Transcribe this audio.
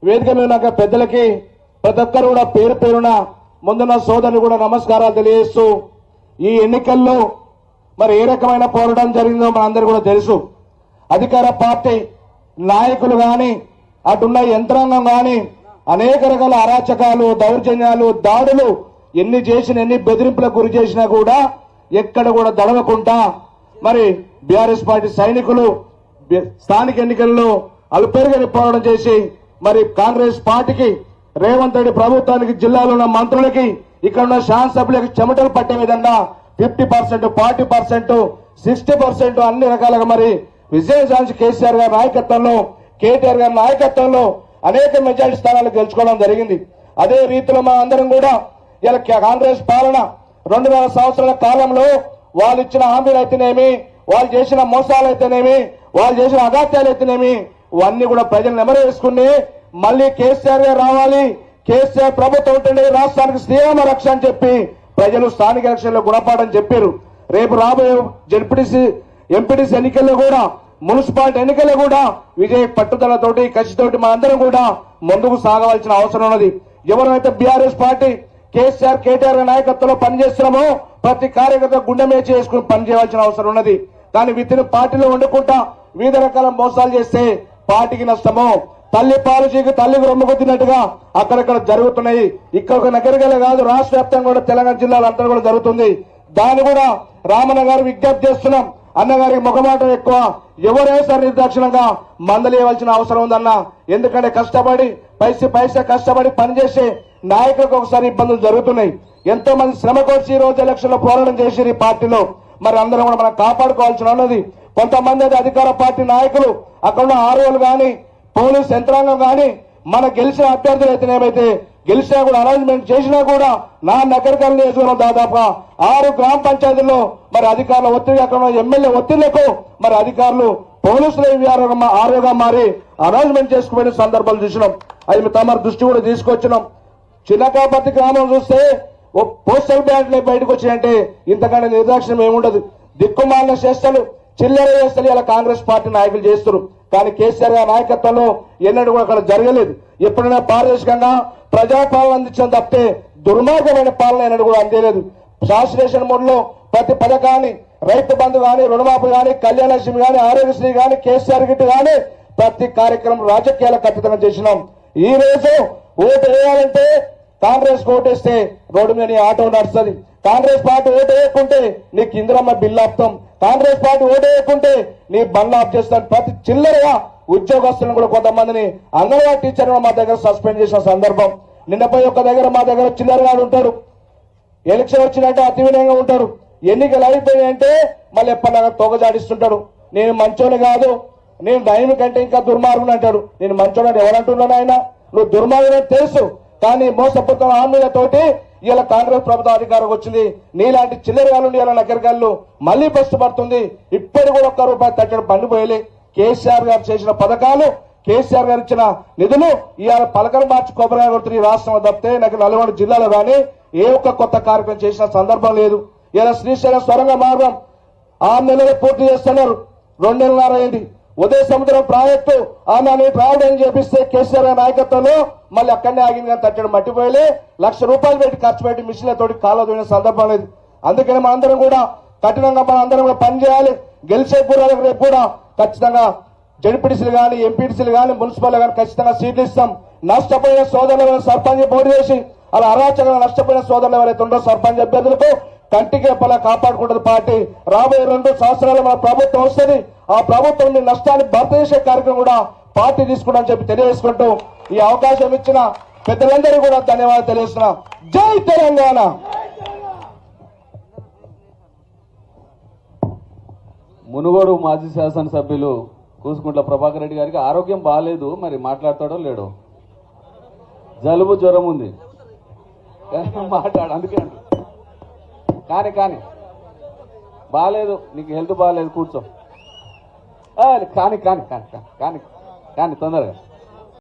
వేదిక మీద ఉన్న పెద్దలకి ప్రతి ఒక్కరు కూడా పేరు పేరున ముందున్న సోదరులు కూడా నమస్కారాలు తెలియజేస్తూ ఈ ఎన్నికల్లో మరి ఏ రకమైన పోరాటం జరిగిందో మనందరూ కూడా తెలుసు. అధికార పార్టీ నాయకులు కానీ అటున్న యంత్రాంగం కానీ అనేక రకాల అరాచకాలు, దౌర్జన్యాలు, దాడులు ఎన్ని చేసిన, ఎన్ని బెదిరింపులకు గురి చేసినా కూడా ఎక్కడ కూడా దడవకుండా మరి బీఆర్ఎస్ పార్టీ సైనికులు స్థానిక ఎన్నికల్లో అలుపెరుగని పోరాటం చేసి మరి కాంగ్రెస్ పార్టీకి, రేవంత్ రెడ్డి ప్రభుత్వానికి, జిల్లాలో ఉన్న మంత్రులకి, ఇక్కడ ఉన్న శాసనసభ్యులకి చెమటలు పట్టే విధంగా 50%, 40%, 60% అన్ని రకాలుగా మరి విజయం సాధించి కేసీఆర్ గారి నాయకత్వంలో, కేటీఆర్ గారి నాయకత్వంలో అనేక మెజారిటీ స్థానాలు గెలుచుకోవడం జరిగింది. అదే రీతిలో మా అందరం కూడా ఇలా కాంగ్రెస్ పాలన 2.5 సంవత్సరాల కాలంలో వాళ్ళు ఇచ్చిన హామీలు అయితేనేమి, వాళ్ళు చేసిన మోసాలు అయితేనేమి, వాళ్ళు చేసిన అగాత్యాలు అయితేనేమి, ఇవన్నీ కూడా ప్రజలు నెమరేసుకుని మళ్ళీ కేసీఆర్ గారు రావాలి, కేసీఆర్ ప్రభుత్వం ఉంటుండే రాష్ట్రానికి శ్రీరామ రక్ష అని చెప్పి ప్రజలు స్థానిక ఎలక్షన్లో గుణపాఠం చెప్పారు. రేపు రాబోయే జడ్పీటీసీ, ఎంపీటీసీ ఎన్నికల్లో కూడా, మున్సిపాలిటీ ఎన్నికల్లో కూడా విజయ పట్టుదలతోటి, కసితోటి మనందరం కూడా ముందుకు సాగవలసిన అవసరం ఉన్నది. ఎవరైతే బీఆర్ఎస్ పార్టీ కేసీఆర్, కేటీఆర్ నాయకత్వంలో పనిచేస్తున్నామో ప్రతి కార్యకర్త గుండె మీద చేసుకుని పనిచేయాల్సిన అవసరం ఉన్నది. కానీ విత్తిన పార్టీలో వండుకుంటా వివిధ రకాల మోసాలు చేస్తే పార్టీకి నష్టము. తల్లి పాలు చీకి తల్లికి రొమ్ము కొద్దినట్టుగా అక్కడక్కడ జరుగుతున్నాయి. ఇక్కడ ఒక నగరికలే కాదు, రాష్ట్ర వ్యాప్తంగా కూడా తెలంగాణ జిల్లాలంతా కూడా జరుగుతుంది. దాన్ని కూడా రామన్న గారు విజ్ఞప్తి చేస్తున్నాం. అన్నగారికి ముఖమాటం ఎక్కువ, ఎవరైనా సరే నిర్దాక్షిణంగా మందలేయవలసిన అవసరం ఉందన్న. ఎందుకంటే కష్టపడి పైసా కష్టపడి పనిచేసే నాయకులకు ఒకసారి ఇబ్బందులు జరుగుతున్నాయి. ఎంతో మంది శ్రమ కోర్చి ఈ రోజు ఎలక్షన్ లో పోరాటం చేసి ఈ పార్టీలో మరి అందరం కూడా మనం కాపాడుకోవాల్సిన ఉన్నది. కొంతమంది అయితే అధికార పార్టీ నాయకులు, అక్కడ ఉన్న ఆర్ఓలు కానీ, పోలీస్ యంత్రాంగం కానీ మన గెలిచిన అభ్యర్థులు అయితేనేమైతే గెలిచినా కూడా అరేంజ్మెంట్ చేసినా కూడా నా నగరికల్ నియోజకవర్గం దాదాపు 6 గ్రామ పంచాయతీల్లో మరి అధికారుల ఒత్తిడి, అక్కడ ఎమ్మెల్యే ఒత్తిళ్లకు మరి అధికారులు పోలీసులు ఆరోగ్యంగా మారి అరేంజ్మెంట్ చేసుకునే సందర్భాలు చూసినాం. అది తమ దృష్టి కూడా తీసుకొచ్చినాం. చిన్నకాపర్తి గ్రామం చూస్తే పోస్టల్ బ్యాలెట్లు బయటకు వచ్చినాయంటే ఇంతకంటే నిర్దాక్షిణ్యం ఏముండదు. దిక్కుమాలిన చేష్టలు, చిల్లర చేష్టలు ఇలా కాంగ్రెస్ పార్టీ నాయకులు చేస్తారు. కానీ కేసీఆర్ గారి నాయకత్వంలో ఎన్నడూ కూడా అక్కడ జరగలేదు. ఎప్పుడైనా పారదర్శకంగా ప్రజాపాలన అందించడం తప్పితే దుర్మార్గమైన పాలన ఎన్నడూ కూడా అందేలేదు. శాశ్వరేషన్ మోడ్లో ప్రతి పథకాన్ని, రైతు బంధు కానీ, రుణమాఫీ కానీ, కళ్యాణలక్ష్మి కానీ, ఆరోగ్యశ్రీ కానీ, కేసీఆర్ గిట్టు కానీ ప్రతి కార్యక్రమం రాజకీయాలకు ఖచ్చితంగా చేసినాం. ఈ రోజు ఓటు వేయాలంటే కాంగ్రెస్ ఓటేస్తే రోడ్డు మీద నీ ఆటో నడుస్తుంది. కాంగ్రెస్ పార్టీ ఓటు వేయకుంటే నీకు ఇందిరమ్మ బిల్లు ఆపుతాం. కాంగ్రెస్ పార్టీ ఓటు వేయకుంటే నీ బండ్లు ఆఫ్ చేస్తాను. ప్రతి చిల్లరగా ఉద్యోగస్తులను కూడా కొంతమందిని అంగన్వాడీ టీచర్లు మా దగ్గర సస్పెండ్ చేసిన సందర్భం. నిన్నపై ఒక దగ్గర మా దగ్గర చిల్లరగా ఉంటారు. ఎలక్షన్ వచ్చినట్టే అతి వినయంగా ఉంటారు. ఎన్నికలు అయిపోయాయంటే మళ్ళీ ఎప్పటిలాగా తొగజాడిస్తుంటాడు. నేను మంచోని కాదు, నేను నయం కంటే ఇంకా దుర్మార్గుని అంటాడు. నేను మంచోని ఎవరంటున్నాను? ఆయన నువ్వు దుర్మార్గుని తెలుసు, కానీ మోసపోతున్న హామీలతోటి ఇలా కాంగ్రెస్ ప్రభుత్వం అధికారం వచ్చింది. నీలాంటి చిల్లరగాళ్ళు ఇలా నగరికాళ్ళు మళ్లీ బస్సు పడుతుంది. ఇప్పటి కూడా ₹1 తట్టడం పండిపోయలే. కేసీఆర్ గారు చేసిన పథకాలు, కేసీఆర్ గారు ఇచ్చిన నిధులు ఇవాళ పలకలు మార్చి కొబ్బరిగా కొడుతున్న ఈ రాష్ట్రంలో తప్పితే నాకు నల్గొండ జిల్లాలో కానీ ఏ ఒక్క కొత్త కార్యక్రమం చేసిన సందర్భం లేదు. ఇలా శ్రీశైలం సొరంగ మార్గం 6 నెలలు పూర్తి చేస్తున్నారు. 2 నెలలున్నర అయింది. ఉదయ సముద్రం ప్రాజెక్టు ఆమె ట్రావెల్ చేపిస్తే కేసీఆర్ నాయకత్వంలో మళ్ళీ అక్కడనే ఆగింది. కానీ తట్టడం మట్టిపోయలే. ₹1,00,000 పెట్టి ఖర్చు పెట్టి మిషన్లతోటి కాలు దూడిన సందర్భం లేదు. అందుకని మనందరం కూడా కఠినంగా మనందరం కూడా పనిచేయాలి. గెలిచే పూర్వాలకు రేపు కూడా ఖచ్చితంగా జడ్పీటీసీలు కానీ, ఎంపీటీసీలు కానీ, మున్సిపల్ కానీ ఖచ్చితంగా సీట్లు ఇస్తాం. నష్టపోయిన సోదరులు సర్పంచ్ పోటీ చేసి అలా అరాచకంగా నష్టపోయిన సోదరులు ఎవరైతే ఉండో సర్పంచ్ అభ్యర్థులకు కంటికి రెప్పలా కాపాడుకుంటుంది పార్టీ. రాబోయే 2 సంవత్సరాలు మన ప్రభుత్వం వస్తుంది. ఆ ప్రభుత్వం నష్టాన్ని భర్తీ చేసే కార్యక్రమం కూడా పార్టీ తీసుకుంటామని చెప్పి తెలియజేసుకుంటూ ఈ అవకాశం ఇచ్చిన పెద్దలందరూ కూడా ధన్యవాదాలు తెలియజేస్తున్నా. జై తెలంగాణ. మునుగోడు మాజీ శాసనసభ్యులు కూసుకుంట్ల ప్రభాకర్ రెడ్డి గారికి ఆరోగ్యం బాగాలేదు. మరి మాట్లాడతాడో లేడో, జలుబు జ్వరం ఉంది, మాట్లాడు. అందుకే కానీ బాగాలేదు, నీకు హెల్త్ బాగాలేదు, కూర్చో. కానీ తొందరగా